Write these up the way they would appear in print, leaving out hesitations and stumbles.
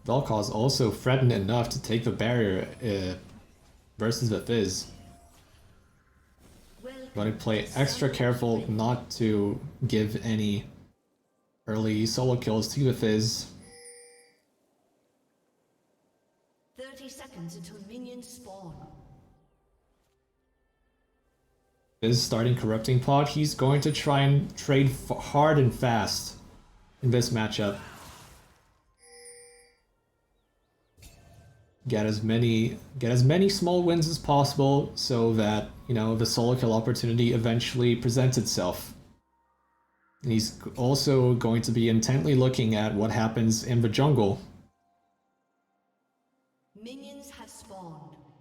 Vel'Koz also threatened enough to take the barrier versus the Fizz. Gotta play extra careful not to give any early solo kills to the Fizz. 30 seconds until minions spawn. Fizz starting Corrupting Pod. He's going to try and trade hard and fast in this matchup. Get as many small wins as possible so that, you know, the solo kill opportunity eventually presents itself. And he's also going to be intently looking at what happens in the jungle. Minions have spawned.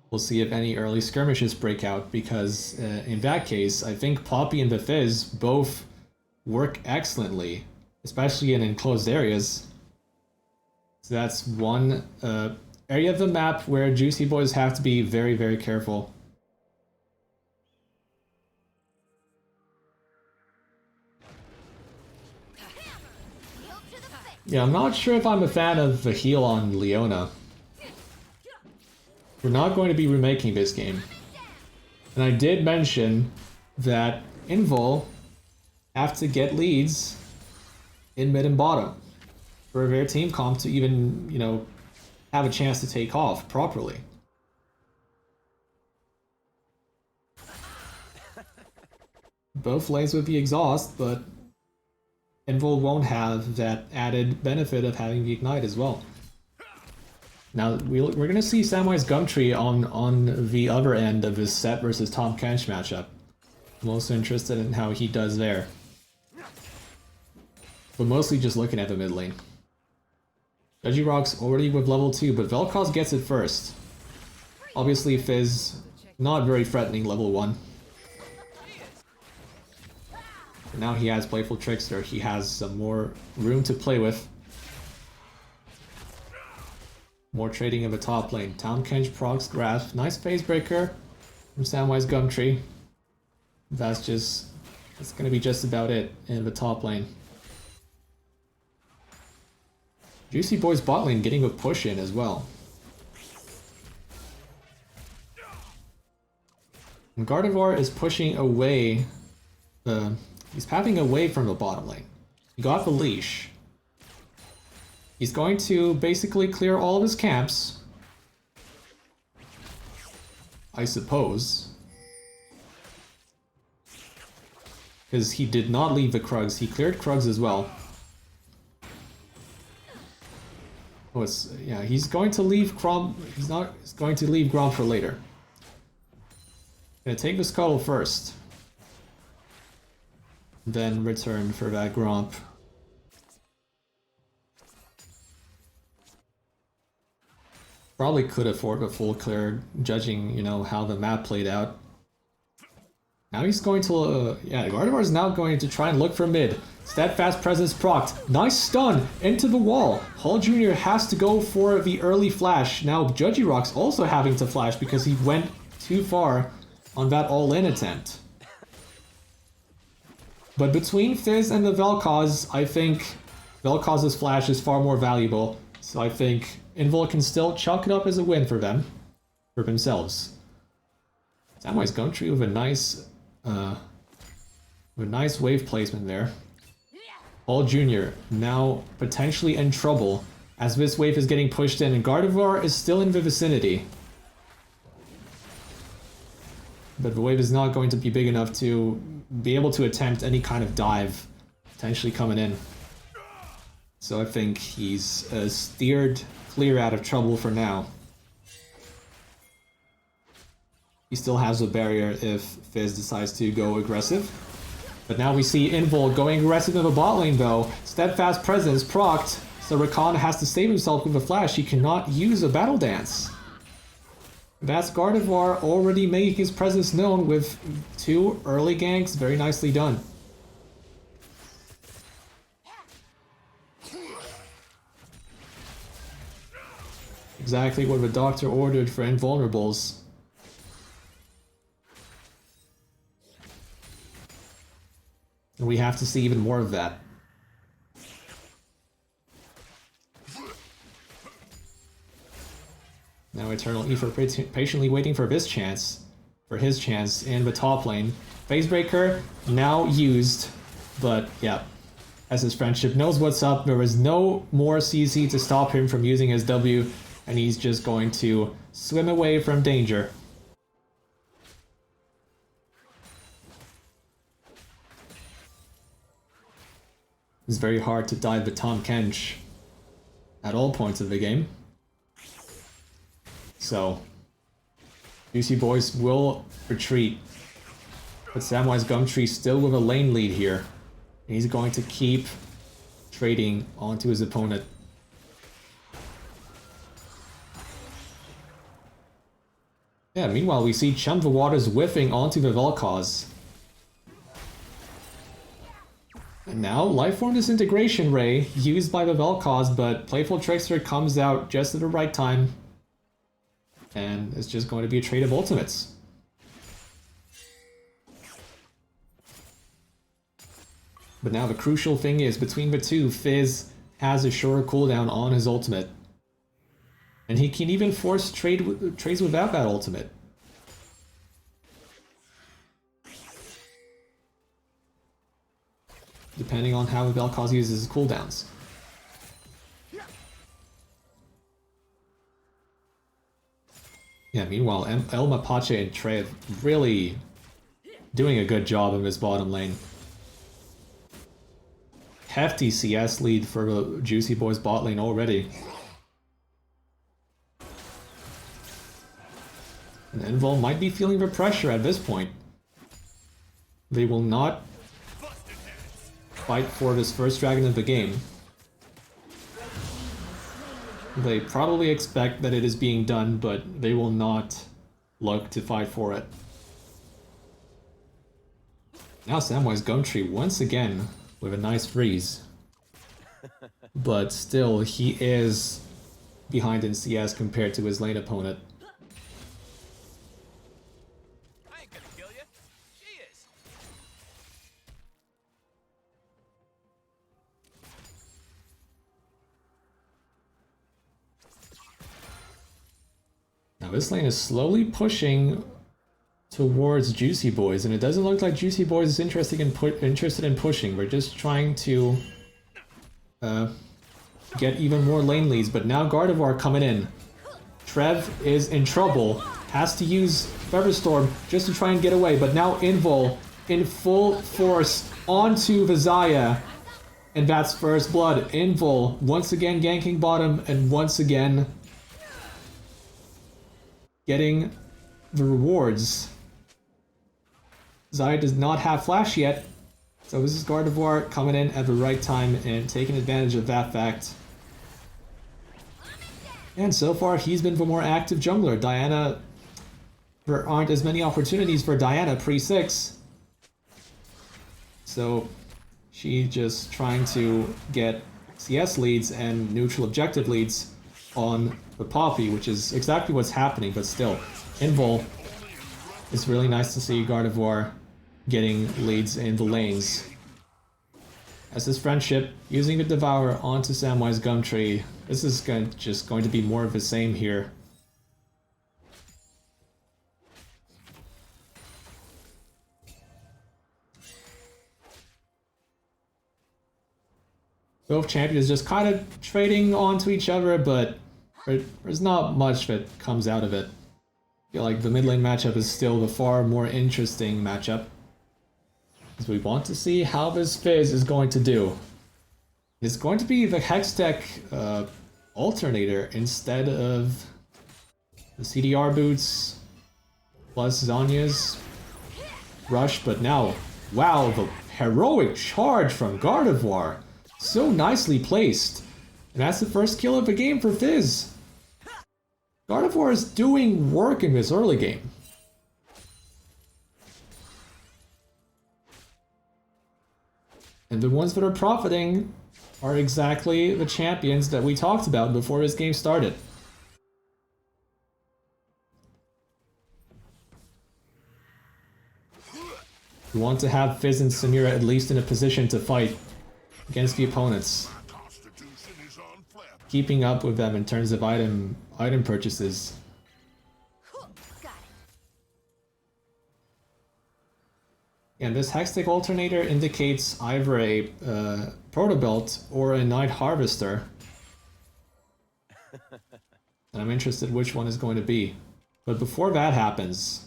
We'll see if any early skirmishes break out, because in that case, I think Poppy and the Fizz both work excellently, especially in enclosed areas. So that's one area of the map where Juicy Boys have to be very, very careful. Yeah, I'm not sure if I'm a fan of the heal on Leona. We're not going to be remaking this game. And I did mention that Invul have to get leads in mid and bottom for their team comp to even, you know, have a chance to take off properly. Both lanes with the exhaust, but Invul won't have that added benefit of having the ignite as well. Now we're gonna see Samwise Gumtree on the other end of his Set versus Tahm Kench matchup. I'm also interested in how he does there, but mostly just looking at the mid lane. Regirock's already with level 2, but Vel'Koz gets it first. Obviously Fizz, not very threatening level 1. But now he has Playful Trickster, he has some more room to play with. More trading of the top lane. Tahm Kench procs Grasp, nice phase breaker from Samwise Gumtree. That's gonna be just about it in the top lane. Juicy Boy's bot lane getting a push in as well. And Gardevoir is pushing away he's pathing away from the bottom lane. He got the leash. He's going to basically clear all of his camps, I suppose. Because he did not leave the Krugs, he cleared Krugs as well. Oh, yeah, he's going to leave Grom. He's going to leave Grom for later. Gonna take the Scuttle first, then return for that Gromp. Probably could afford a full clear, judging, you know, how the map played out. Now he's going to, yeah, Gardevoir is now going to try and look for mid. Steadfast Presence procced. Nice stun into the wall. Hall Jr. has to go for the early flash. Now Judgy Rock's also having to flash because he went too far on that all-in attempt. But between Fizz and the Vel'Koz, I think Vel'Koz's flash is far more valuable. So I think Invul can still chalk it up as a win for them, for themselves. Samwise Gumtree with a nice wave placement there. Hall Jr. now potentially in trouble as this wave is getting pushed in, and Gardevoir is still in the vicinity. But the wave is not going to be big enough to be able to attempt any kind of dive potentially coming in. So I think he's steered clear out of trouble for now. He still has a barrier if Fizz decides to go aggressive. But now we see Invul going aggressive in the bot lane though. Steadfast Presence procced, so Rakan has to save himself with a flash. He cannot use a Battle Dance. That's Gardevoir already making his presence known with 2 early ganks. Very nicely done. Exactly what the doctor ordered for Invulnerables. And we have to see even more of that. Now Eternal Ether patiently waiting for his chance in the top lane. Phase Breaker now used, but yeah, as his friendship knows what's up, there is no more CC to stop him from using his W, and he's just going to swim away from danger. It's very hard to dive the Tahm Kench at all points of the game. So, Juicy Boys will retreat. But Samwise Gumtree still with a lane lead here. And he's going to keep trading onto his opponent. Yeah, meanwhile we see Chum the Waters whiffing onto the Vel'Koz. And now, Lifeform Disintegration Ray used by the Vel'Koz, but Playful Trickster comes out just at the right time. And it's just going to be a trade of ultimates. But now the crucial thing is, between the two, Fizz has a shorter cooldown on his ultimate. And he can even force trades without that ultimate. Depending on how the Vel'Koz uses his cooldowns. Yeah, meanwhile, El Mapache and Trev really doing a good job in this bottom lane. Hefty CS lead for the Juicy Boys bot lane already. And Invul might be feeling the pressure at this point. They will not fight for this first dragon of the game. They probably expect that it is being done, but they will not look to fight for it. Now Samwise Gumtree once again with a nice freeze. But still, he is behind in CS compared to his lane opponent. I ain't gonna kill you. She is. Now this lane is slowly pushing towards Juicy Boys, and it doesn't look like Juicy Boys is interested in pushing. We're just trying to get even more lane leads, but now Gardevoir coming in. Trev is in trouble, has to use Featherstorm just to try and get away, but now Invul in full force onto the Xayah, and that's first blood. Invul once again ganking bottom, and once again getting the rewards. Xayah does not have flash yet, so this is Gardevoir coming in at the right time and taking advantage of that fact. And so far, he's been the more active jungler. Diana, there aren't as many opportunities for Diana pre-6. So she's just trying to get CS leads and neutral objective leads on the Poppy, which is exactly what's happening, but still. Invul, it's really nice to see Gardevoir getting leads in the lanes. As his friendship, using the Devour onto Samwise Gumtree. This is just going to be more of the same here. Both champions just kind of trading onto each other, but there's not much that comes out of it. I feel like the mid lane matchup is still the far more interesting matchup. Because we want to see how this Fizz is going to do. It's going to be the Hextech alternator instead of the CDR boots plus Zanya's rush, but now, wow, the heroic charge from Gardevoir. So nicely placed. And that's the first kill of the game for Fizz. Gardevoir is doing work in this early game. And the ones that are profiting are exactly the champions that we talked about before this game started. We want to have Fizz and Samira at least in a position to fight against the opponents. Keeping up with them in terms of item purchases And this Hextech Alternator indicates either a Protobelt or a Night Harvester. And I'm interested which one is going to be. But before that happens,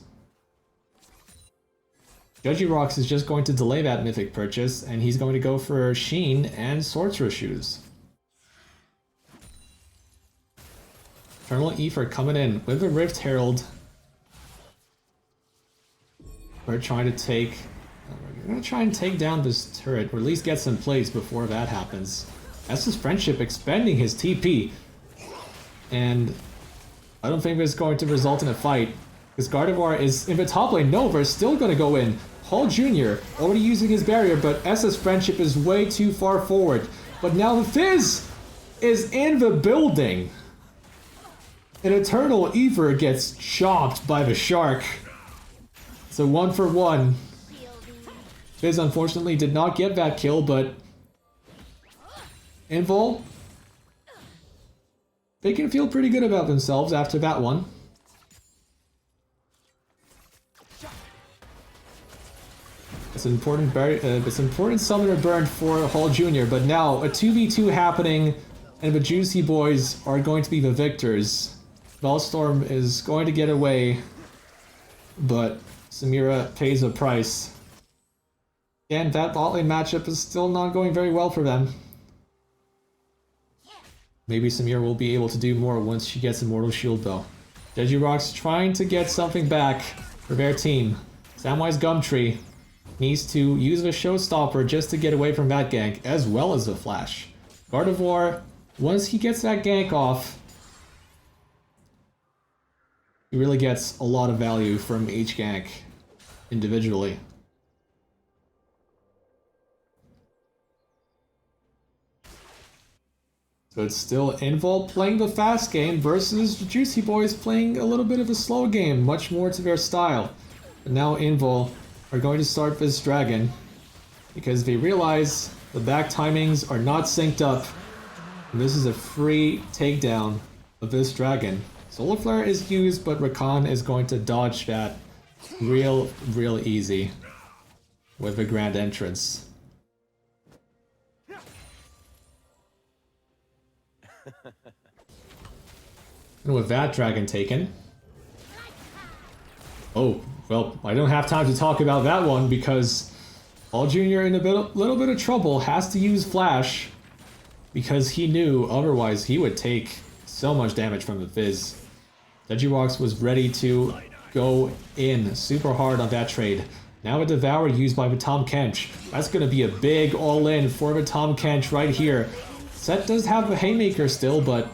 Regirox is just going to delay that Mythic purchase, and he's going to go for Sheen and Sorcerer Shoes. Eternal Ether coming in with a Rift Herald. We're trying to take... We're going to try and take down this turret, or at least get some plays before that happens. Estus Friendship expending his TP. And I don't think it's going to result in a fight. Because Gardevoir is in the top lane. Nova is still going to go in. Hall Jr. already using his barrier, but Estus Friendship is way too far forward. But now the Fizz is in the building. An Eternal Ether gets chopped by the Shark. It's a 1-for-1. Fizz unfortunately did not get that kill, but Invul, they can feel pretty good about themselves after that one. It's an important summoner burn for Hall Jr., but now a 2v2 happening, and the Juicy Boys are going to be the victors. Bellstorm is going to get away, but Samira pays a price. And that bot lane matchup is still not going very well for them. Maybe Samira will be able to do more once she gets Immortal Shield though. Regirox trying to get something back for their team. Samwise Gumtree needs to use the Showstopper just to get away from that gank, as well as the Flash. Gardevoir, once he gets that gank off, he really gets a lot of value from each gank individually. So it's still Invul playing the fast game versus the Juicy Boys playing a little bit of a slow game, much more to their style. But now Invul are going to start this dragon because they realize the back timings are not synced up. And this is a free takedown of this dragon. Solar Flare is used, but Rakan is going to dodge that real easy with the Grand Entrance. And with that dragon taken... Oh, well, I don't have time to talk about that one because Hall Jr. in a little bit of trouble, has to use Flash because he knew otherwise he would take so much damage from the Fizz. Regirox was ready to go in super hard on that trade. Now a Devour used by the Tahm Kench. That's going to be a big all-in for the Tahm Kench right here. Set does have a Haymaker still, but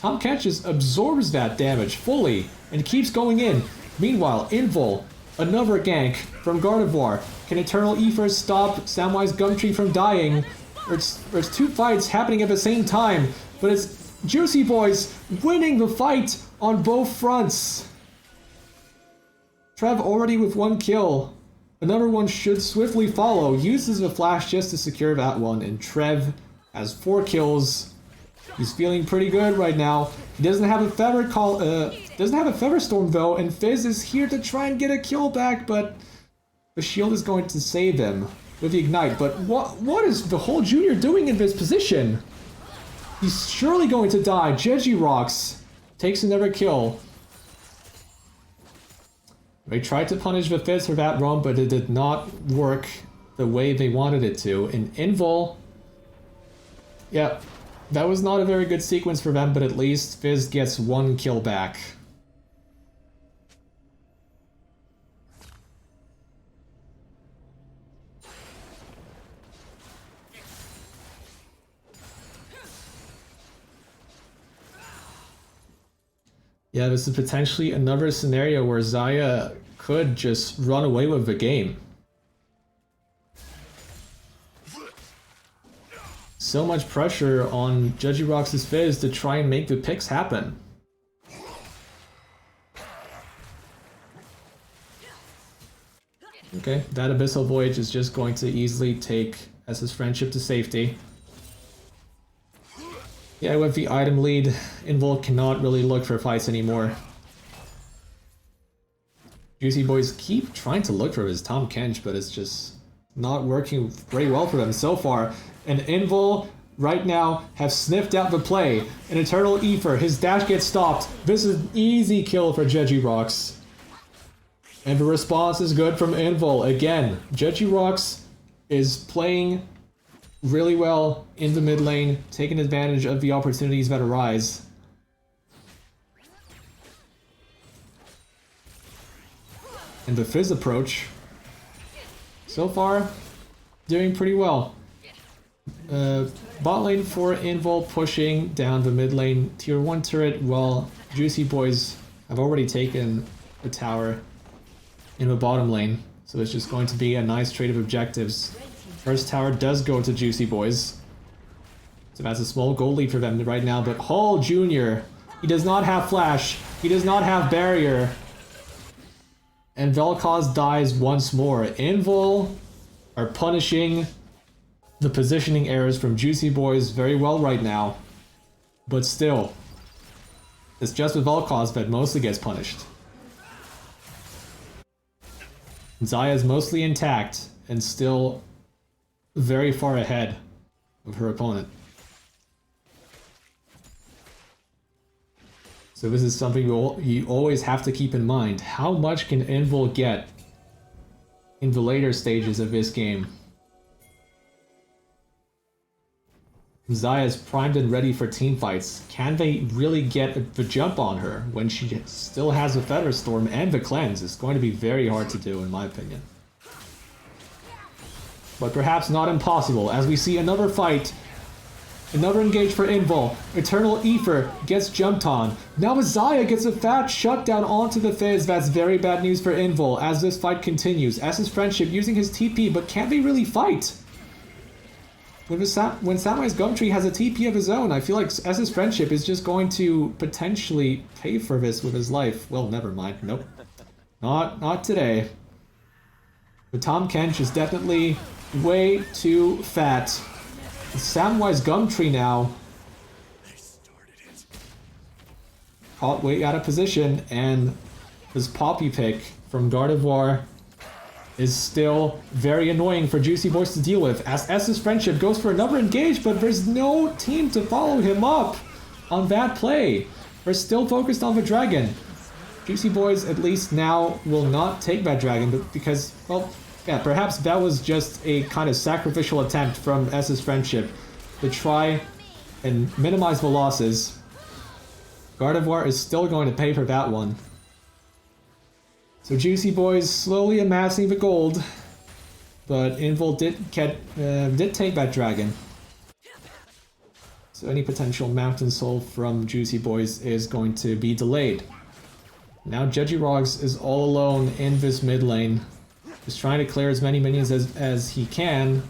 Tahm Kench just absorbs that damage fully and keeps going in. Meanwhile, Invul, another gank from Gardevoir. Can Eternal Ether stop Samwise Gumtree from dying? There's two fights happening at the same time, but it's Juicy Boys winning the fight on both fronts. Trev already with one kill. Another one should swiftly follow. Uses the Flash just to secure that one, and Trev has 4 kills. He's feeling pretty good right now. He doesn't have a Feather Storm though, and Fizz is here to try and get a kill back, but the shield is going to save him with the Ignite. But what is the Hall Jr. doing in this position? He's surely going to die. Regirox takes another kill. They tried to punish the Fizz for that run, but it did not work the way they wanted it to. And Invul, yeah, that was not a very good sequence for them, but at least Fizz gets 1 kill back. Yeah, this is potentially another scenario where Xayah could just run away with the game. So much pressure on Regirox's Fizz to try and make the picks happen. Okay, that Abyssal Voyage is just going to easily take Estus Friendship to safety. Yeah, with the item lead, Invul cannot really look for fights anymore. Juicy Boys keep trying to look for his Tom Kench, but it's just not working very well for them so far. And Invul right now have sniffed out the play. An Eternal Ether, his dash gets stopped. This is an easy kill for Jeji-Rox. And the response is good from Invul. Again, Jeji-Rox is playing really well in the mid lane, taking advantage of the opportunities that arise. And the Fizz approach, so far, doing pretty well. Bot lane for Invul pushing down the mid lane tier 1 turret, while Juicy Boys have already taken the tower in the bottom lane. So it's just going to be a nice trade of objectives. First tower does go to Juicy Boys. So that's a small gold lead for them right now, but Hall Jr., he does not have flash, he does not have barrier. And Vel'Koz dies once more. Invul are punishing the positioning errors from Juicy Boys very well right now. But still, it's just with Vel'Koz that mostly gets punished. Xayah is mostly intact and still very far ahead of her opponent. So this is something you always have to keep in mind. How much can Invul get in the later stages of this game? Xayah is primed and ready for team fights. Can they really get the jump on her when she still has the Feather Storm and the Cleanse? It's going to be very hard to do in my opinion. But perhaps not impossible, as we see another fight. Another engage for Invul. Eternal Ether gets jumped on. Now Xayah gets a fat shutdown onto the Fizz. That's very bad news for Invul as this fight continues. S's Friendship using his TP, but can they really fight? When Samwise Gumtree has a TP of his own, I feel like S's Friendship is just going to potentially pay for this with his life. Well, never mind. Nope. Not today. But Tom Kench is definitely way too fat. Samwise Gumtree now caught way out of position, and this Poppy pick from Gardevoir is still very annoying for Juicy Boys to deal with, as S's Friendship goes for another engage, but there's no team to follow him up on that play. We're still focused on the dragon. Juicy Boys at least now will not take that dragon, but because, well, yeah, perhaps that was just a kind of sacrificial attempt from S's Friendship to try and minimize the losses. Gardevoir is still going to pay for that one. So Juicy Boys slowly amassing the gold, but Invul did take that dragon. So any potential Mountain Soul from Juicy Boys is going to be delayed. Now Jeji-Rox is all alone in this mid lane, just trying to clear as many minions as he can,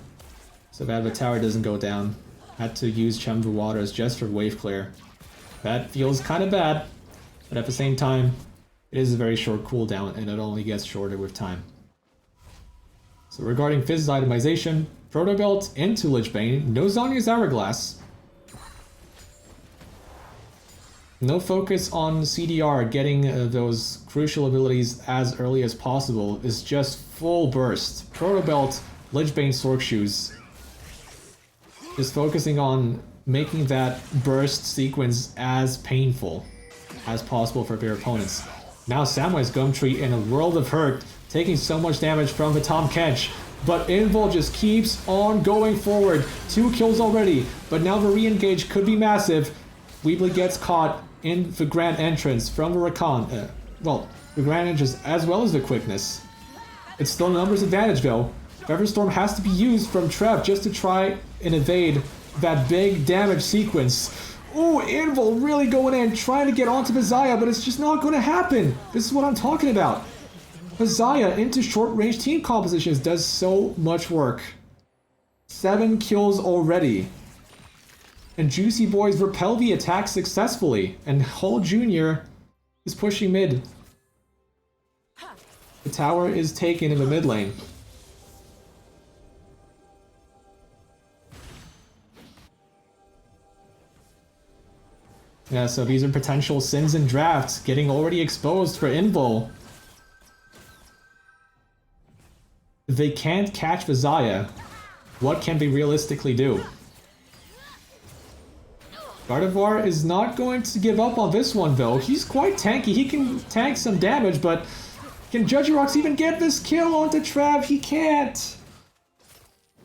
so that the tower doesn't go down. Had to use Chum the Waters just for wave clear. That feels kind of bad, but at the same time, it is a very short cooldown, and it only gets shorter with time. So regarding Fizz's itemization, Proto Belt into Lich Bane, no Zhonya's Hourglass. No focus on CDR getting those crucial abilities as early as possible. Is just full burst. Proto Belt, Lich Bane Sork Shoes. Just focusing on making that burst sequence as painful as possible for their opponents. Now Samwise Gumtree in a world of hurt, taking so much damage from the Tom Kench, but Invul just keeps on going forward. 2 kills already, but now the re-engage could be massive. Weebly gets caught in the grand entrance from the Rakan. Well, the grand entrance as well as the quickness. It's still a numbers advantage though. Featherstorm has to be used from Trev just to try and evade that big damage sequence. Ooh, Invul really going in, trying to get onto the Xayah, but it's just not going to happen. This is what I'm talking about. The Xayah into short-range team compositions does so much work. 7 kills already. And Juicy Boys repel the attack successfully, and Hull Jr. is pushing mid. The tower is taken in the mid lane. Yeah, so these are potential sins and drafts getting already exposed for Invul. they can't catch Vizaya, what can they realistically do? Gardevoir is not going to give up on this one though. He's quite tanky. He can tank some damage, but can Judgerox even get this kill onto Trav? He can't.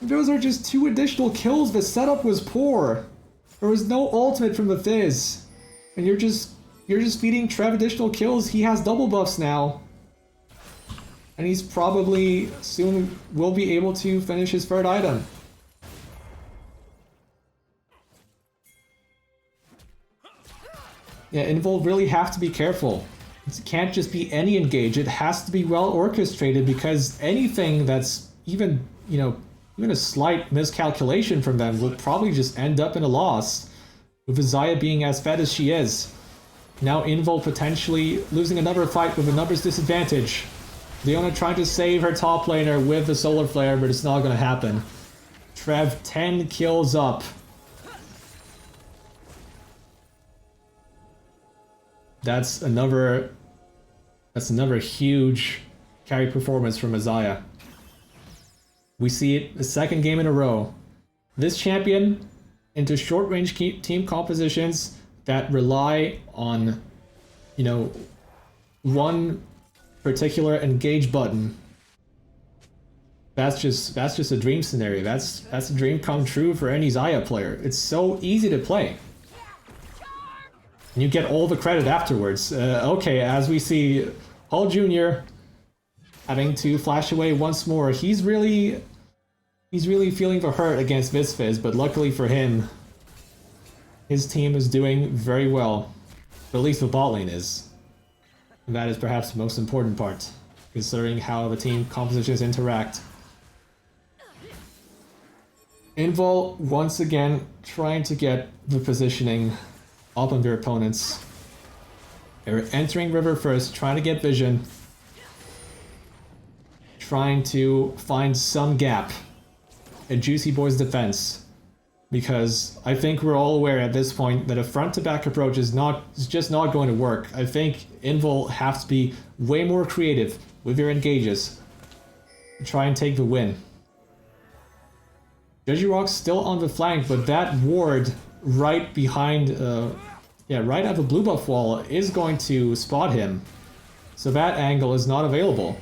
Those are just 2 additional kills. The setup was poor. There was no ultimate from the Fizz. And you're just feeding Trav additional kills. He has double buffs now. And he's probably soon will be able to finish his 3rd item. Yeah, Invul really have to be careful. It can't just be any engage. It has to be well orchestrated, because anything that's even, you know, even a slight miscalculation from them will probably just end up in a loss. With Vizaya being as fed as she is. Now Invul potentially losing another fight with a numbers disadvantage. Leona trying to save her top laner with the Solar Flare, but it's not going to happen. Trev 10 kills up. That's another huge carry performance from Isaiah. We see it the 2nd game in a row. This champion into short-range team compositions that rely on, you know, one particular engage button. That's just a dream scenario. That's a dream come true for any Xayah player. It's so easy to play. And you get all the credit afterwards. Okay, as we see Hall Jr. having to flash away once more. He's really feeling the hurt against Visviz, but luckily for him, his team is doing very well. But at least the bot lane is. And that is perhaps the most important part, considering how the team compositions interact. Invul once again trying to get the positioning up on their opponents. They're entering river first, trying to get vision. Trying to find some gap in Juicy Boy's defense. Because I think we're all aware at this point that a front-to-back approach is just not going to work. I think Invul have to be way more creative with their engages to try and take the win. Judgerock's still on the flank, but that ward right behind, right at the blue buff wall is going to spot him. So that angle is not available.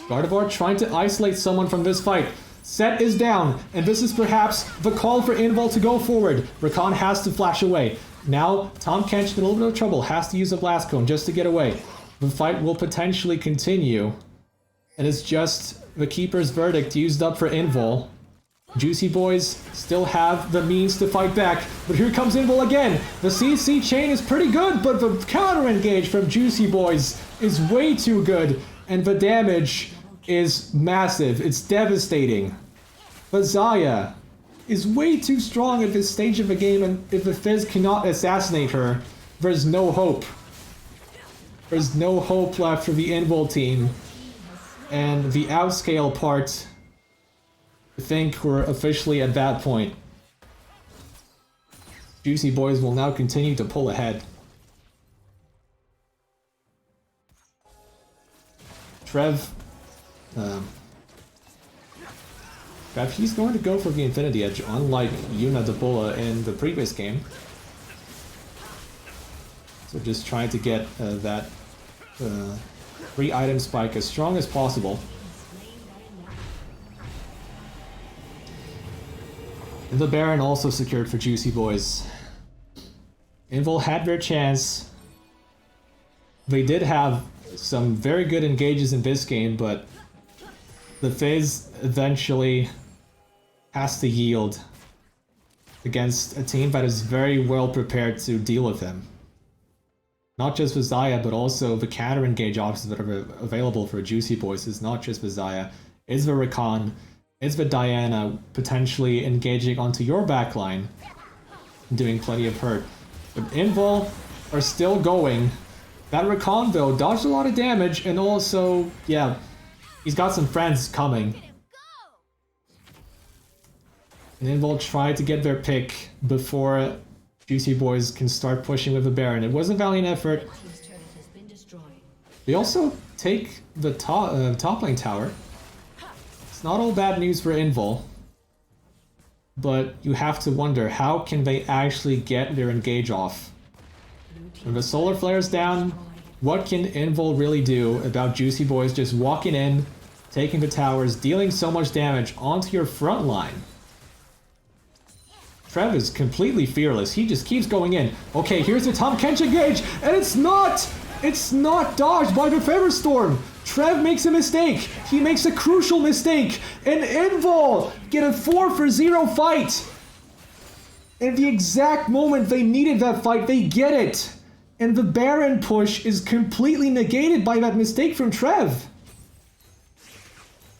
Gardevoir trying to isolate someone from this fight. Set is down, and this is perhaps the call for Invul to go forward. Rakan has to flash away. Now, Tom Kench in a little bit of trouble, has to use a Blast Cone just to get away. The fight will potentially continue, and it's just the Keeper's verdict used up for Invul. Juicy Boys still have the means to fight back, but here comes Invul again. The CC chain is pretty good, but the counter engage from Juicy Boys is way too good, and the damage is massive. It's devastating. But Xayah is way too strong at this stage of the game, and if the Fizz cannot assassinate her, there's no hope. There's no hope left for the Invul team. And the outscale part, I think we're officially at that point. Juicy Boys will now continue to pull ahead. Trev, he's going to go for the Infinity Edge, unlike Yuna Debola in the previous game. So just trying to get that 3-item spike as strong as possible. And the Baron also secured for Juicy Boys. Invul had their chance. They did have some very good engages in this game, but the Fizz eventually has to yield against a team that is very well prepared to deal with him. Not just with Xayah, but also the counter engage options that are available for Juicy Boys is not just with Xayah. It's the Rakan, it's the Diana potentially engaging onto your backline and doing plenty of hurt. But Invul are still going. That Rakan though dodged a lot of damage, and also, yeah, he's got some friends coming. And Invul tried to get their pick before Juicy Boys can start pushing with the Baron. It was a valiant effort. They also take the top lane tower. not all bad news for Invul. But you have to wonder, how can they actually get their engage off? When the solar flare's down, what can Invul really do about Juicy Boys just walking in, taking the towers, dealing so much damage onto your front line? Trev is completely fearless. He just keeps going in. Okay, here's the Tahm Kench engage, and it's not dodged by the Feather Storm. Trev makes a mistake. He makes a crucial mistake. And Invul get a 4-for-0 fight. In the exact moment they needed that fight, they get it. And the Baron push is completely negated by that mistake from Trev.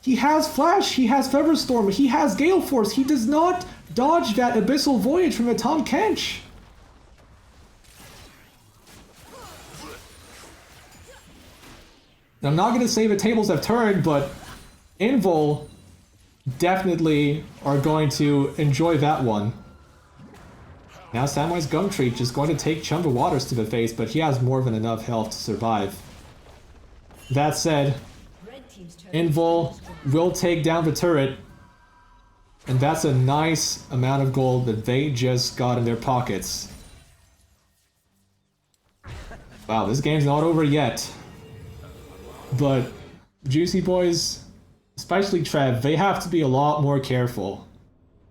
He has Flash, he has Feather Storm, he has Gale Force. He does not dodge that Abyssal Voyage from the Tahm Kench. I'm not going to say the tables have turned, but Invul definitely are going to enjoy that one. Now Samwise Gumtree just going to take Chumba Waters to the face, but he has more than enough health to survive. That said, Invul will take down the turret, and that's a nice amount of gold that they just got in their pockets. Wow, this game's not over yet. But Juicy Boys, especially Trev, they have to be a lot more careful.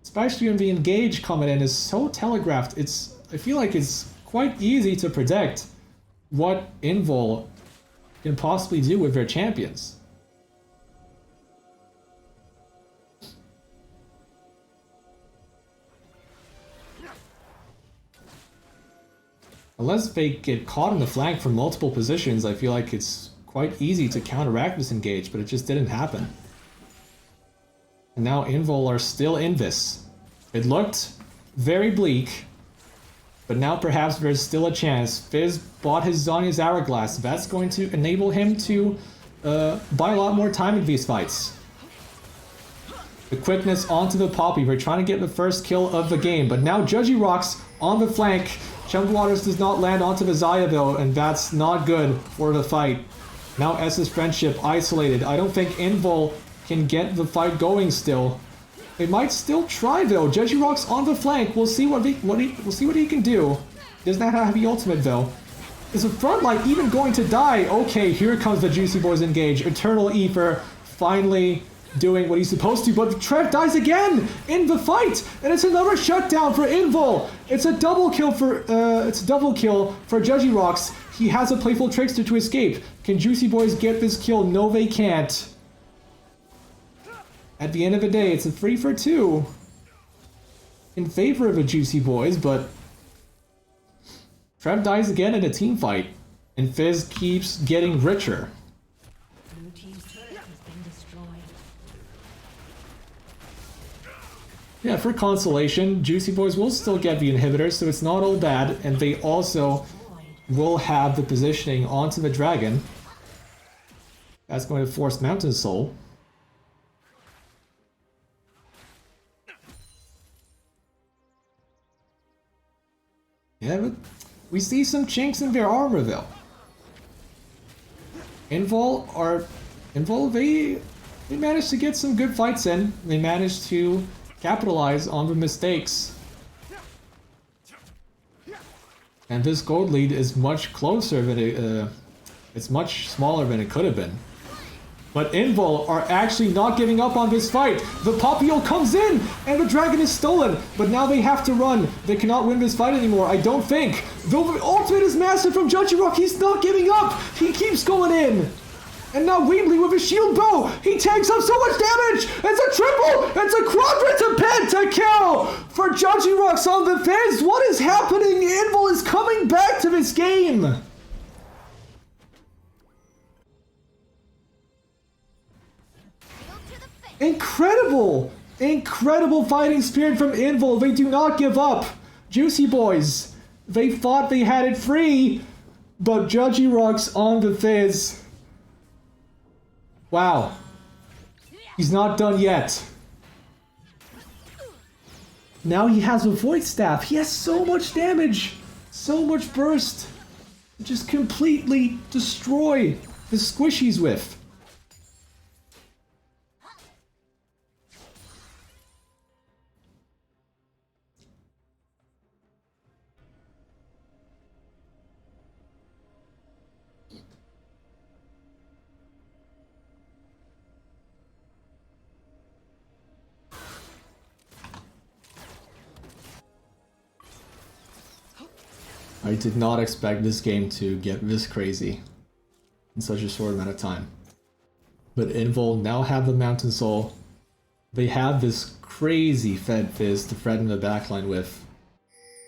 Especially when the engage coming in is so telegraphed. I feel like it's quite easy to predict what Invul can possibly do with their champions. Unless they get caught in the flank from multiple positions, I feel like it's quite easy to counteract this engage, but it just didn't happen. And now Invul are still in this. It looked very bleak, but now perhaps there's still a chance. Fizz bought his Zhonya's Hourglass. That's going to enable him to buy a lot more time in these fights. The quickness onto the Poppy. We're trying to get the first kill of the game, but now Judgy Rocks on the flank. Chumba Waters does not land onto the Xayah though, and that's not good for the fight. Now S's Friendship isolated. I don't think Invul can get the fight going still. They might still try though. Judgy Rocks on the flank. We'll see what he can do. Does not have the ultimate though. Is the front line even going to die? Okay, here comes the Juicy Boys engage. Eternal Ether finally doing what he's supposed to, but Trev dies again in the fight, and it's another shutdown for Invul. It's a double kill for Judgy Rocks. He has a playful trickster to escape. Can Juicy Boys get this kill? No, they can't. At the end of the day, it's a 3-for-2 in favor of the Juicy Boys, but Trev dies again in a team fight, and Fizz keeps getting richer. Blue team's turret has been destroyed. Yeah, for consolation, Juicy Boys will still get the inhibitor, so it's not all bad, and they also will have the positioning onto the dragon. That's going to force Mountain Soul. Yeah, but we see some chinks in their armor though. Invul, they managed to get some good fights in. They managed to capitalize on the mistakes. And this gold lead is much closer than it's much smaller than it could have been. But Invul are actually not giving up on this fight. The Papio comes in, and the dragon is stolen. But now they have to run. They cannot win this fight anymore, I don't think. The ultimate is massive from Judgy Rock. He's not giving up. He keeps going in. And now Weebly with a shield bow. He takes up so much damage. It's a triple. It's a quadra. It's a pentakill for Judgy Rocks on the Fizz. What is happening? Invul is coming back to this game. Incredible! Incredible fighting spirit from Invul. They do not give up. Juicy Boys, they thought they had it free, but Judgy Rocks on the Fizz. Wow. He's not done yet. Now he has a Void Staff. He has so much damage, so much burst. Just completely destroy the squishies with. I did not expect this game to get this crazy in such a short amount of time. But Invul now have the Mountain Soul. They have this crazy Fed Fizz to threaten the backline with.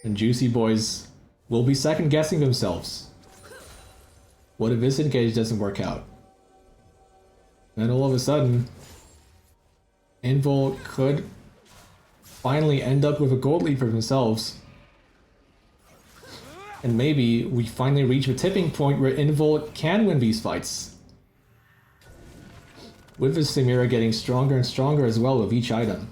And Juicy Boys will be second guessing themselves. What if this engage doesn't work out? Then all of a sudden, Invul could finally end up with a gold lead for themselves. And maybe we finally reach a tipping point where Invul can win these fights. With the Samira getting stronger and stronger as well with each item.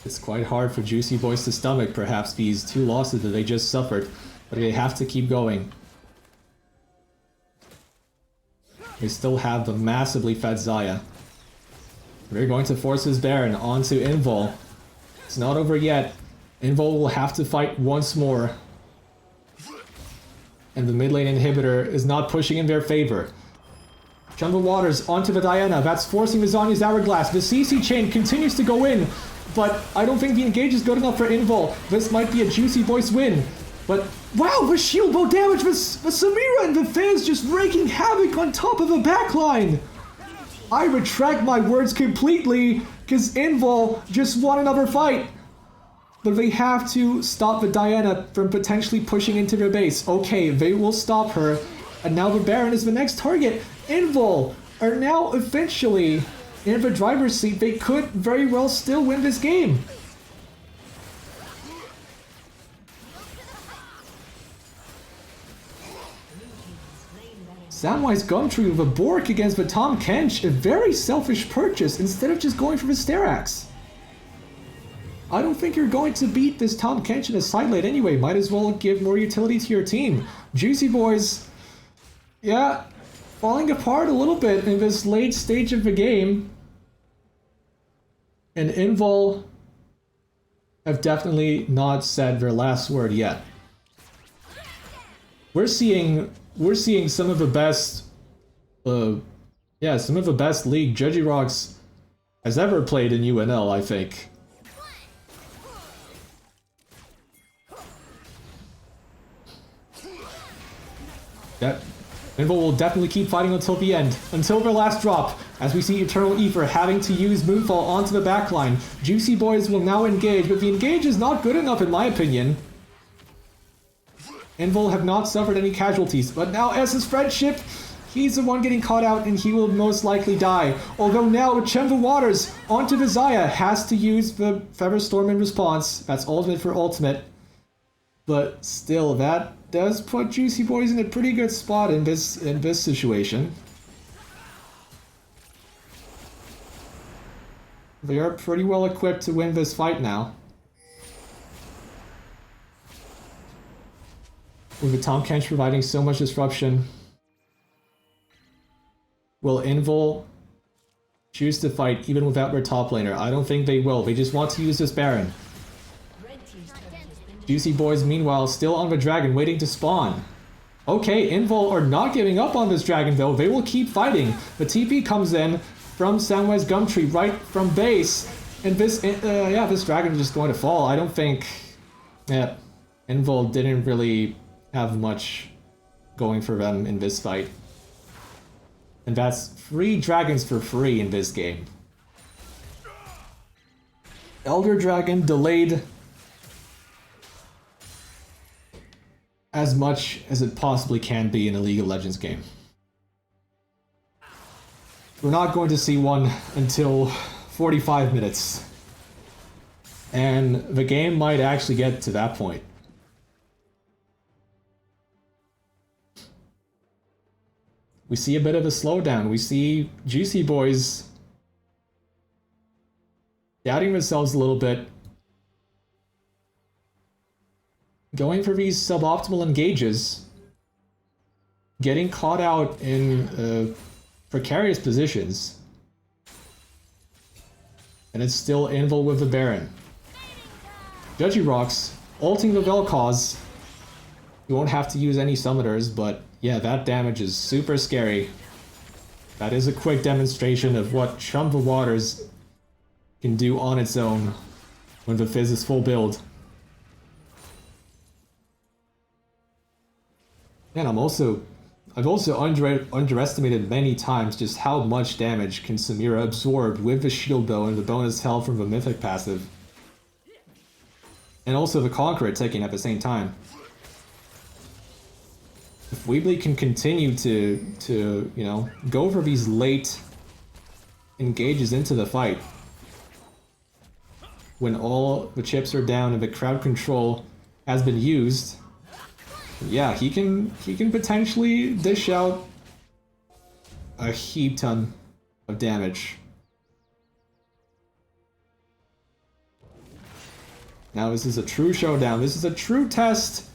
It's quite hard for Juicy Boys to stomach perhaps these 2 losses that they just suffered, but they have to keep going. They still have the massively fed Xayah. They're going to force his Baron onto Invul. It's not over yet. Invul will have to fight once more. And the mid lane inhibitor is not pushing in their favor. Jungle Waters onto the Diana. That's forcing the Zhonya's Hourglass. The CC chain continues to go in. But I don't think the engage is good enough for Invul. This might be a Juicy Boys win. But wow, the shield bow damage with Samira and the fans just wreaking havoc on top of the backline. I retract my words completely because Invul just won another fight. But they have to stop the Diana from potentially pushing into their base. Okay, they will stop her. And now the Baron is the next target. Invul are now officially in the driver's seat. They could very well still win this game. Samwise Gumtree with a Bork against the Tahm Kench. A very selfish purchase instead of just going for the Sterax. I don't think you're going to beat this Tahm Kench in a side lane anyway. Might as well give more utility to your team. Juicy Boys, yeah, falling apart a little bit in this late stage of the game. And Invul have definitely not said their last word yet. We're seeing some of the best, some of the best League Judgy Rocks has ever played in UNL, I think. That Invul will definitely keep fighting until the end, until their last drop, as we see Eternal Ether having to use Moonfall onto the backline. Juicy Boys will now engage, but the engage is not good enough in my opinion. Invul have not suffered any casualties, but now as his friendship, he's the one getting caught out and he will most likely die. Although now Chemva Waters onto the Xayah has to use the Feather Storm in response. That's ultimate for ultimate. But still, that does put Juicy Boys in a pretty good spot in this situation. They are pretty well equipped to win this fight now. With the Tahm Kench providing so much disruption, will Invul choose to fight even without their top laner? I don't think they will. They just want to use this Baron. Juicy Boys, meanwhile, still on the dragon, waiting to spawn. Okay, Invul are not giving up on this dragon, though. They will keep fighting. The TP comes in from Samwise Gumtree, right from base. And this dragon is just going to fall. I don't think... Yeah, Invul didn't really have much going for them in this fight. And that's 3 dragons for free in this game. Elder Dragon delayed as much as it possibly can be in a League of Legends game. We're not going to see one until 45 minutes. And the game might actually get to that point. We see a bit of a slowdown. We see Juicy Boys doubting themselves a little bit. Going for these suboptimal engages. Getting caught out in precarious positions. And it's still Invul with the Baron. Judgy Rocks ulting the Vel'Koz. You won't have to use any summoners, but yeah, that damage is super scary. That is a quick demonstration of what Chum the Waters can do on its own when the Fizz is full build. And I've also underestimated many times just how much damage can Samira absorb with the shield bow and the bonus health from the mythic passive. And also the Conqueror taking at the same time. If Weebly can continue to you know, go for these late engages into the fight, when all the chips are down and the crowd control has been used, yeah, he can potentially dish out a heap ton of damage. Now this is a true showdown. This is a true test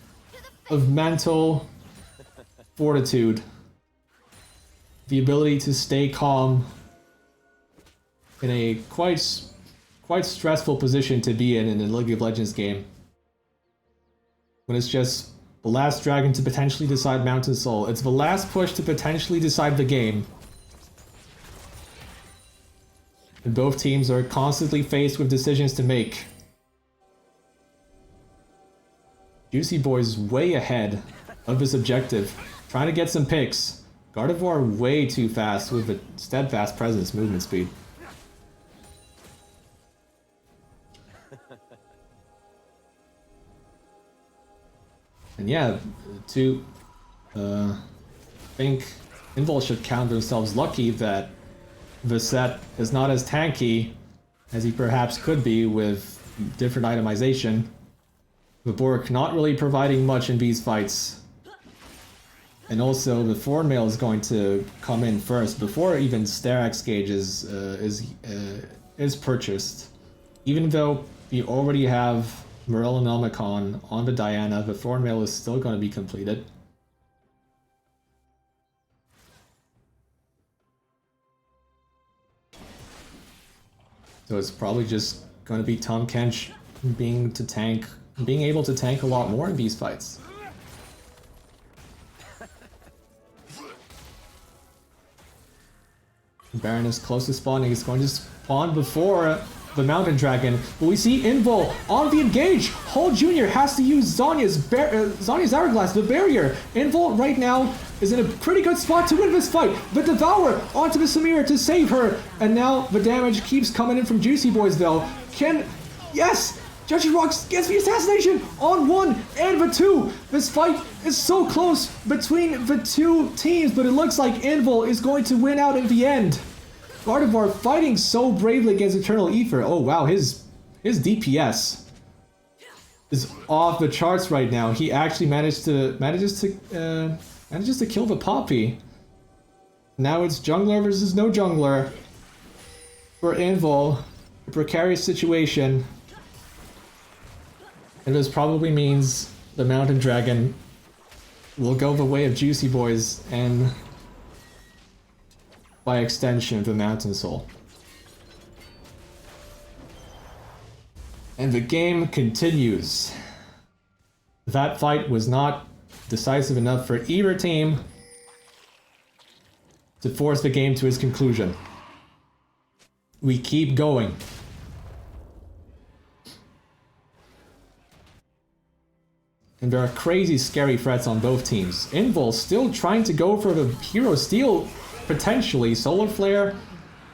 of mental fortitude. The ability to stay calm in a quite stressful position to be in a League of Legends game. When it's just the last dragon to potentially decide Mountain Soul. It's the last push to potentially decide the game. And both teams are constantly faced with decisions to make. Juicy Boy's way ahead of this objective, trying to get some picks. Gardevoir way too fast with a steadfast presence movement speed. And yeah, I think Invul should count themselves lucky that the set is not as tanky as he perhaps could be with different itemization. The Bork not really providing much in these fights. And also the Thornmail is going to come in first before even Sterak's gauge is purchased. Even though we already have Morellonomicon on the Diana, the Thornmail is still going to be completed. So it's probably just going to be Tahm Kench being able to tank a lot more in these fights. Baron is close to spawning. He's going to spawn before the Mountain Dragon. But we see Invul on the engage. Hall Jr. has to use Zhonya's Hourglass, the barrier. Invul right now is in a pretty good spot to win this fight. The Devour onto the Samira to save her. And now the damage keeps coming in from Juicy Boys though. Yes! Judgy Rocks gets the assassination on 1 and the 2. This fight is so close between the two teams, but it looks like Invul is going to win out in the end. Gardevoir fighting so bravely against Eternal Ether. Oh wow, his DPS is off the charts right now. He actually manages to kill the Poppy. Now it's jungler versus no jungler for Invul. A precarious situation. And this probably means the Mountain Dragon will go the way of Juicy Boys and, by extension, the Mountain Soul. And the game continues. That fight was not decisive enough for either team to force the game to its conclusion. We keep going. And there are crazy scary threats on both teams. Invul still trying to go for the hero steal, potentially. Solar Flare,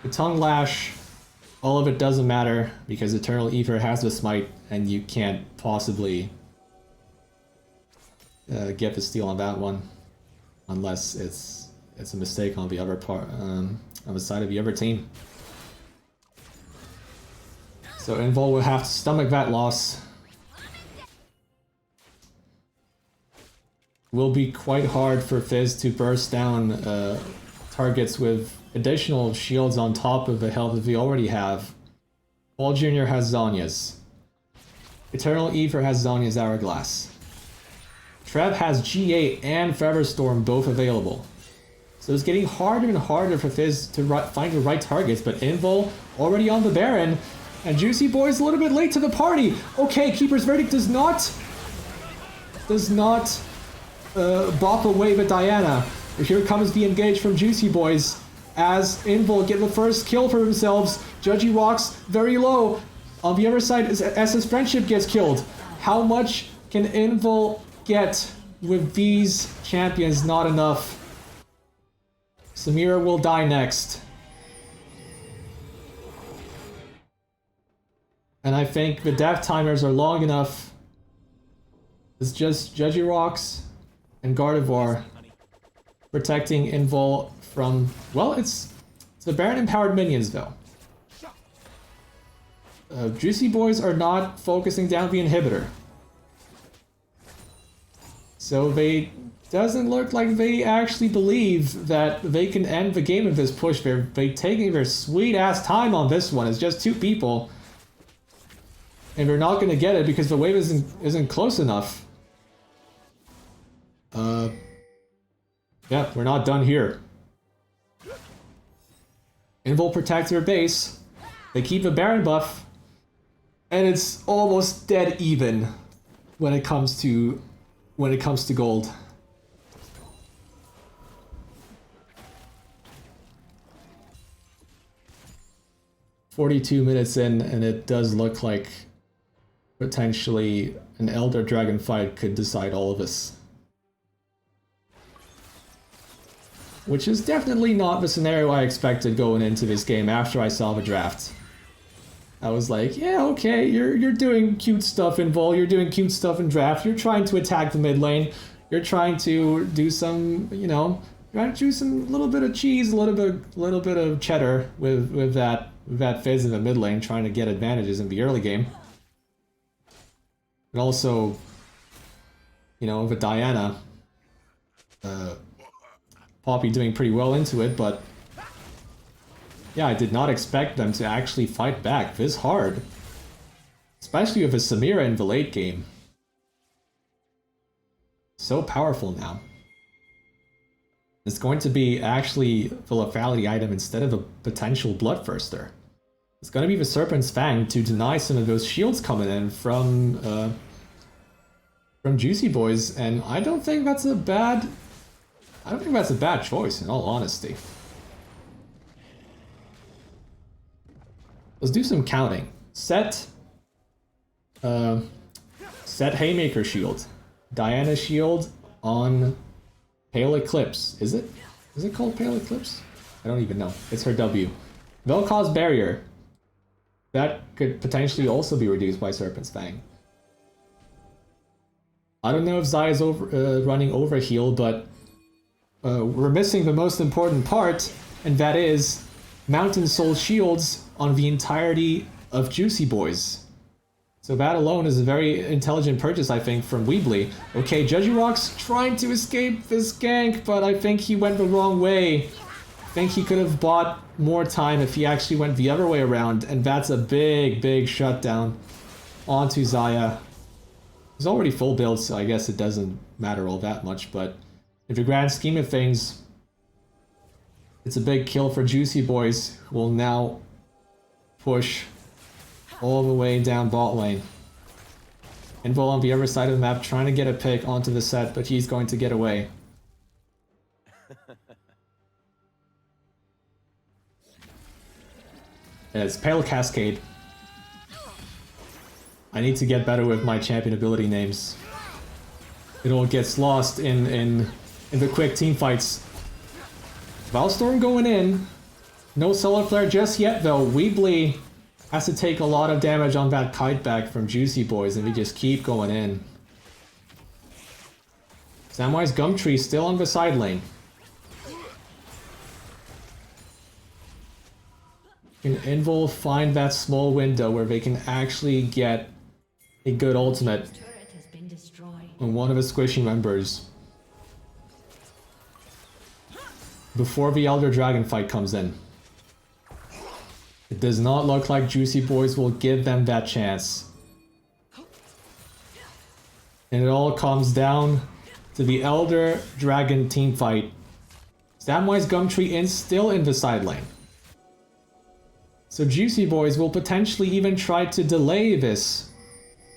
the Tongue Lash, all of it doesn't matter because Eternal Ether has the smite and you can't possibly get the steal on that one. Unless it's a mistake on the other part, on the side of the other team. So Invul will have to stomach that loss. Will be quite hard for Fizz to burst down targets with additional shields on top of the health that we already have. Paul Jr. has Zhonya's. Eternal Ether has Zhonya's Hourglass. Trev has G8 and Featherstorm both available. So it's getting harder and harder for Fizz to find the right targets, but Invul already on the Baron, and Juicy Boy's a little bit late to the party. Okay, Keeper's Verdict does not bop away the Diana. Here comes the engage from Juicy Boys, as Invul get the first kill for themselves. Judgy Rocks very low. On the other side, as his friendship gets killed. How much can Invul get with these champions? Not enough. Samira will die next. And I think the death timers are long enough. It's just Judgy Rocks and Gardevoir protecting Invul from, well, it's the Baron empowered minions though. Juicy Boys are not focusing down the inhibitor. So they doesn't look like they actually believe that they can end the game with this push. They're taking their sweet ass time on this one. It's just 2 people. And they're not going to get it because the wave isn't close enough. Yeah, we're not done here. Invul protects their base. They keep a Baron buff. And it's almost dead even when it comes to gold. "42 minutes in, and it does look like potentially an Elder Dragon fight could decide all of this. Which is definitely not the scenario I expected going into this game after I saw the draft. I was like, yeah, okay, you're doing cute stuff in Vol, you're doing cute stuff in draft, you're trying to attack the mid lane, you're trying to do some, you know, trying to do some little bit of cheese, a little bit of cheddar with that phase in the mid lane, trying to get advantages in the early game. And also, you know, with Diana, Poppy doing pretty well into it, but yeah, I did not expect them to actually fight back this hard. Especially with a Samira in the late game. So powerful now. It's going to be actually the lethality item instead of a potential Bloodthirster. It's going to be the Serpent's Fang to deny some of those shields coming in from Juicy Boys, and I don't think that's a bad choice, in all honesty. Let's do some counting. Set Haymaker shield. Diana shield on Pale Eclipse. Is it called Pale Eclipse? I don't even know. It's her W. Vel'Koz Barrier. That could potentially also be reduced by Serpent's Fang. I don't know if Zaya's running overheal, but we're missing the most important part, and that is Mountain Soul shields on the entirety of Juicy Boys. So that alone is a very intelligent purchase, I think, from Weebly. Okay, Judgy Rock's trying to escape this gank, but I think he went the wrong way. I think he could have bought more time if he actually went the other way around, and that's a big shutdown onto Zaya. He's already full build, so I guess it doesn't matter all that much, but in the grand scheme of things, it's a big kill for Juicy Boys, who will now push all the way down bot lane. Invul on the other side of the map trying to get a pick onto the set, but he's going to get away. It's Pale Cascade. I need to get better with my champion ability names. It all gets lost in the quick team fights. Valstorm going in. No Solar Flare just yet though. Weebly has to take a lot of damage on that kite back from Juicy Boys, and we just keep going in. Samwise Gumtree still on the side lane. Can Invul find that small window where they can actually get a good ultimate on one of the squishy members before the Elder Dragon fight comes in? It does not look like Juicy Boys will give them that chance. And it all comes down to the Elder Dragon team fight. Samwise Gumtree still in the side lane. So Juicy Boys will potentially even try to delay this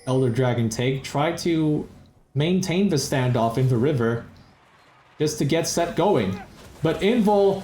Elder Dragon take, try to maintain the standoff in the river just to get set going. But Invul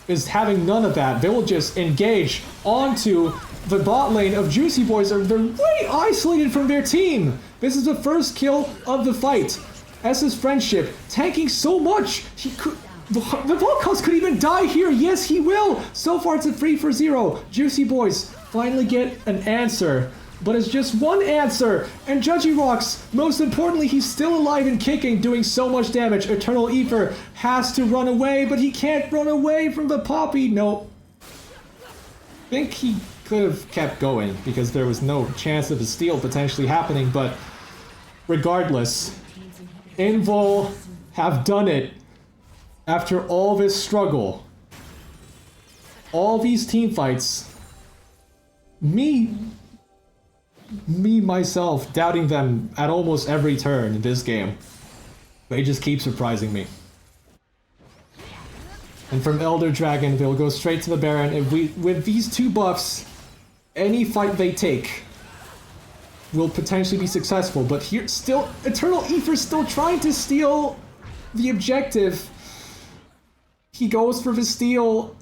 is having none of that. They will just engage onto the bot lane of Juicy Boys. They're way isolated from their team. This is the first kill of the fight. S's friendship tanking so much. He could. The Volcos could even die here. Yes, he will. So far, it's a 3-for-0. Juicy Boys finally get an answer. But it's just one answer. And Judgy Rocks, most importantly, he's still alive and kicking, doing so much damage. Eternal Ether has to run away, but he can't run away from the Poppy. No. I think he could have kept going because there was no chance of a steal potentially happening. But regardless, Invul have done it. After all this struggle, all these team fights, myself, doubting them at almost every turn in this game, they just keep surprising me. And from Elder Dragon, they'll go straight to the Baron. If with these two buffs, any fight they take will potentially be successful. But here, still, Eternal Ether's still trying to steal the objective. He goes for the steal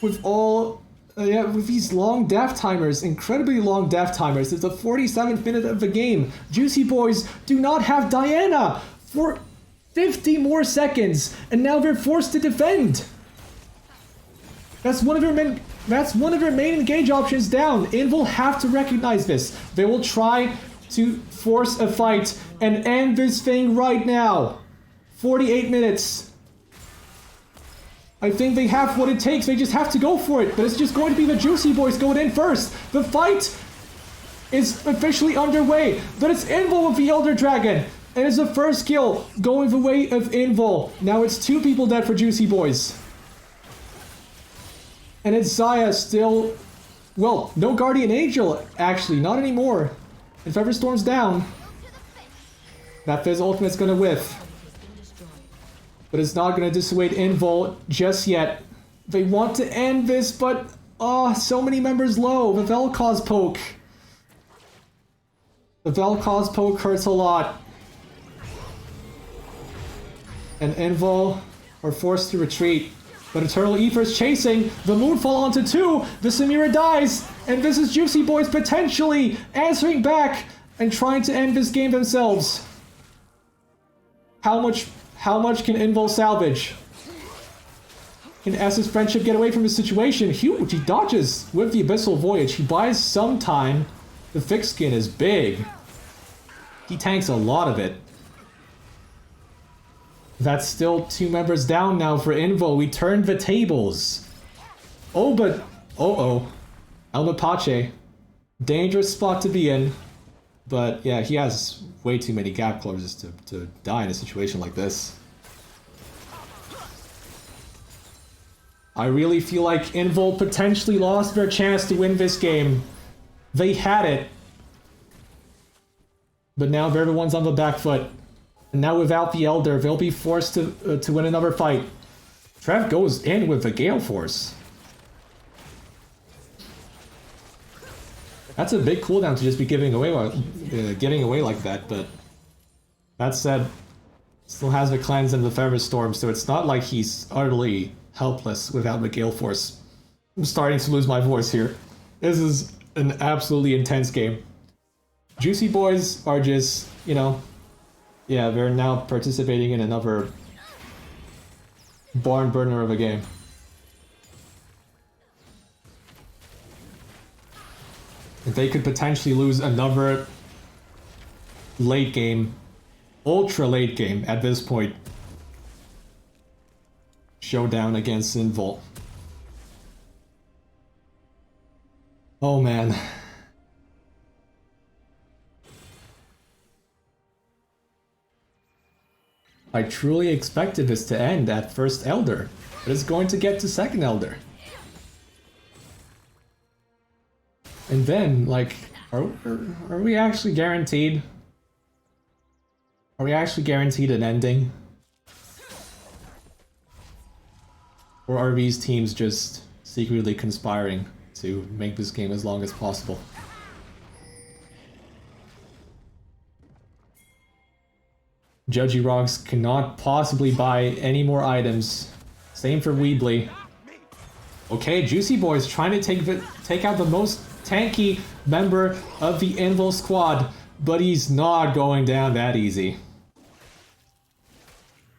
with all, with these long death timers, incredibly long death timers. It's the 47th minute of the game. Juicy Boys do not have Diana for 50 more seconds, and now they're forced to defend. That's one of their main engage options down. Invul have to recognize this. They will try to force a fight and end this thing right now. 48 minutes. I think they have what it takes. They just have to go for it. But it's just going to be the Juicy Boys going in first. The fight is officially underway. But it's Invul with the Elder Dragon. And it's the first kill going the way of Invul. Now it's 2 people dead for Juicy Boys. And it's Xayah still... Well, no Guardian Angel, actually. Not anymore. If Everstorm's down, that Fizz ultimate's gonna whiff. But it's not going to dissuade Invul just yet. They want to end this, but... Oh, so many members low. The Vel'Koz poke. The Vel'Koz poke hurts a lot. And Invul are forced to retreat. But Eternal Ether is chasing. The Moonfall onto 2. The Samira dies. And this is Juicy Boys potentially answering back and trying to end this game themselves. How much can Invul salvage? Can S's friendship get away from this situation? Huge! He dodges with the Abyssal Voyage. He buys some time. The thick skin is big. He tanks a lot of it. That's still 2 members down now for Invul. We turned the tables. Oh, but... Uh-oh. El Mapache. Dangerous spot to be in. But yeah, he has way too many gap closes to die in a situation like this. I really feel like Invul potentially lost their chance to win this game. They had it. But now everyone's on the back foot. And now without the Elder, they'll be forced to win another fight. Trev goes in with the Gale Force. That's a big cooldown to just be giving away like that, but that said, still has the cleanse and the Feather Storm, so it's not like he's utterly helpless without the Gale Force. I'm starting to lose my voice here. This is an absolutely intense game. Juicy Boys are just, you know, yeah, they're now participating in another barn burner of a game. They could potentially lose another late game, ultra late game at this point. Showdown against Invul. Oh man. I truly expected this to end at first Elder, but it's going to get to second Elder. And then, like, are we actually guaranteed? Are we actually guaranteed an ending? Or are these teams just secretly conspiring to make this game as long as possible? Judgy Rocks cannot possibly buy any more items. Same for Weebly. Okay, Juicy Boy's trying to take out the most tanky member of the Invul squad, but he's not going down that easy.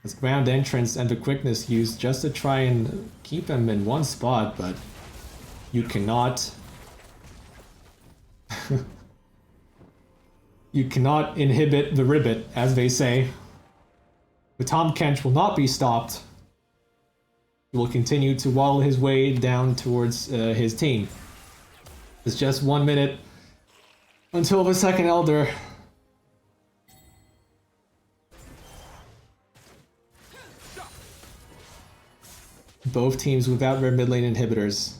His ground entrance and the quickness used just to try and keep him in one spot, but you cannot... you cannot inhibit the ribbit, as they say. But Tom Kench will not be stopped. He will continue to waddle his way down towards his team. It's just 1 minute until the second Elder. Both teams without their mid lane inhibitors.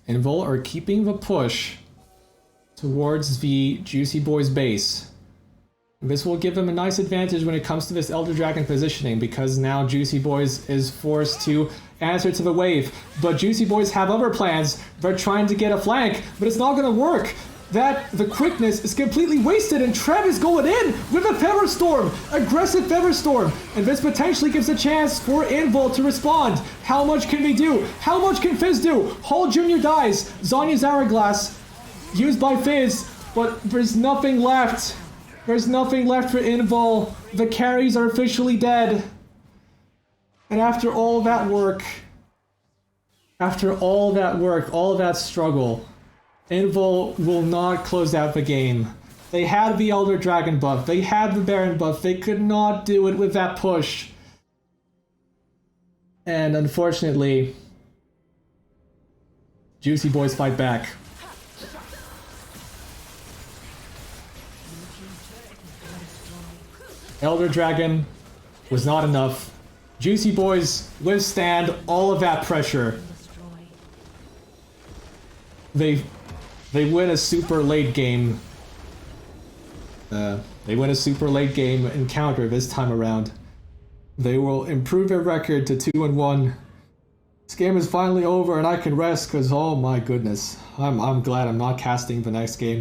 Invul are keeping the push towards the Juicy Boy's base. This will give him a nice advantage when it comes to this Elder Dragon positioning, because now Juicy Boys is forced to answer to the wave. But Juicy Boys have other plans. They're trying to get a flank, but it's not going to work. The quickness is completely wasted, and Trev is going in with a Feather Storm, aggressive Feather Storm, and this potentially gives a chance for Invul to respond. How much can they do? How much can Fizz do? Hall Jr. dies. Zonya's Hourglass used by Fizz, but there's nothing left. There's nothing left for Invul. The carries are officially dead. And after all that work, all of that struggle, Invul will not close out the game. They had the Elder Dragon buff, they had the Baron buff, they could not do it with that push. And unfortunately, Juicy Boys fight back. Elder Dragon was not enough. Juicy Boys withstand all of that pressure. They win a super late game. They win a super late game encounter this time around. They will improve their record to 2-1. This game is finally over and I can rest because, oh my goodness. I'm glad I'm not casting the next game.